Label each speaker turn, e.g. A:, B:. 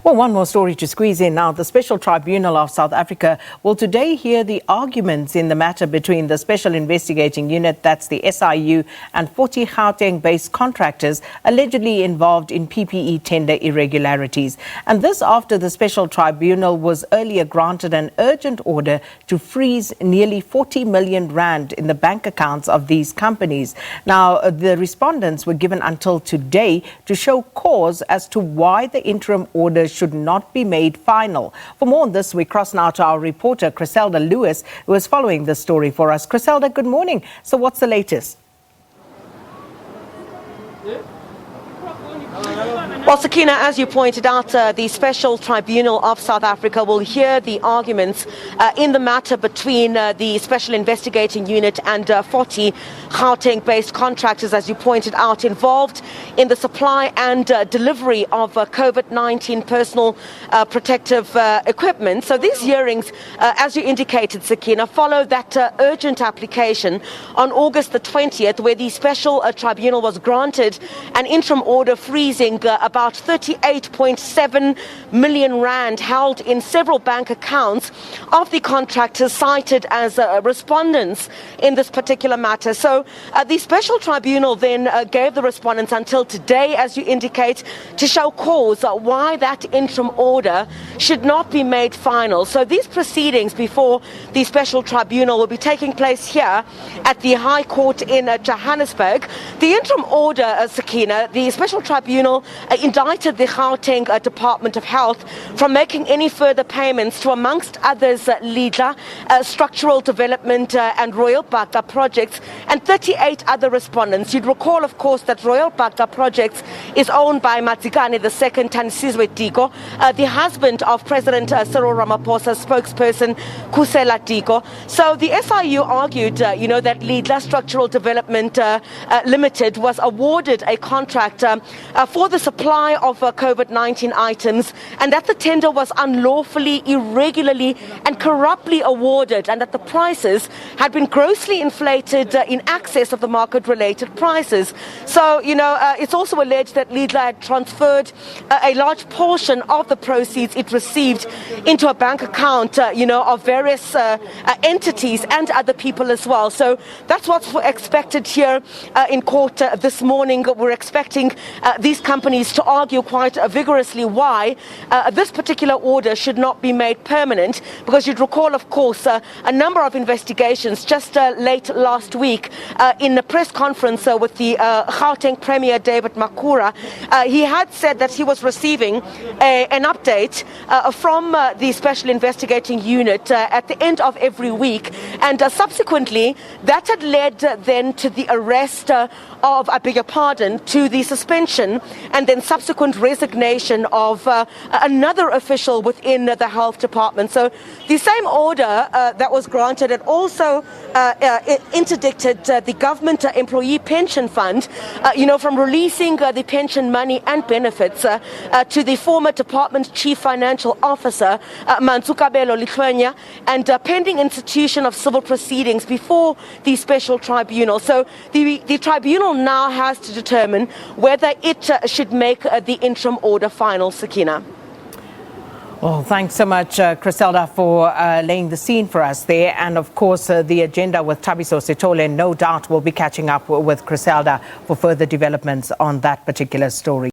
A: Well, one more story to squeeze in now. The Special Tribunal of South Africa will today hear the arguments in the matter between the Special Investigating Unit, that's the SIU, and 40 Gauteng-based contractors allegedly involved in PPE tender irregularities. And this after the Special Tribunal was earlier granted an urgent order to freeze nearly 40 million rand in the bank accounts of these companies. Now, the respondents were given until today to show cause as to why the interim order should not be made final. For more on this, we cross now to our reporter, Chriselda Lewis, who is following this story for us. Chriselda, good morning. So what's the latest?
B: Well, Sakina, as you pointed out, the Special Tribunal of South Africa will hear the arguments in the matter between the Special Investigating Unit and 40 Gauteng-based contractors, as you pointed out, involved in the supply and delivery of COVID-19 personal protective equipment. So these hearings, as you indicated, Sakina, follow that urgent application on August the 20th, where the Special Tribunal was granted an interim order freezing about 38.7 million rand held in several bank accounts of the contractors cited as respondents in this particular matter. So the Special Tribunal then gave the respondents until today, as you indicate, to show cause why that interim order should not be made final. So these proceedings before the Special Tribunal will be taking place here at the High Court in Johannesburg. The interim order, Sakina, the Special Tribunal indicted the Gauteng Department of Health from making any further payments to, amongst others, Lidla, Structural Development and Royal Baka Projects, and 38 other respondents. You'd recall, of course, that Royal Baka Projects is owned by Matsikane II Tanisizwe Tiko, the husband of President Cyril Ramaphosa's spokesperson, Chriselda Lewis. So the SIU argued, that Lidla Structural Development Limited was awarded a contract for the supply of COVID-19 items, and that the tender was unlawfully, irregularly and corruptly awarded, and that the prices had been grossly inflated in excess of the market-related prices. So, it's also alleged that Lidla had transferred a large portion of the proceeds it received into a bank account, of various entities and other people as well. So that's what's expected here in court this morning. We're expecting these companies to argue quite vigorously why this particular order should not be made permanent, because you'd recall, of course, a number of investigations just late last week in a press conference with the Gauteng Premier David Makura. He had said that he was receiving an update from the Special Investigating Unit at the end of every week, and subsequently that had led then to the arrest of, I beg your pardon, to the suspension and then subsequent resignation of another official within the health department. So the same order that was granted had also interdicted the government employee pension fund, from releasing the pension money and benefits to the former department chief financial officer, Mantsukabelo Lihlwenya, and pending institution of civil proceedings before the Special Tribunal. So the tribunal now has to determine whether it should make the interim order final, Sakina.
A: Well, thanks so much, Chriselda, for laying the scene for us there. And of course, the agenda with Thabiso Sithole, no doubt, will be catching up with Chriselda for further developments on that particular story.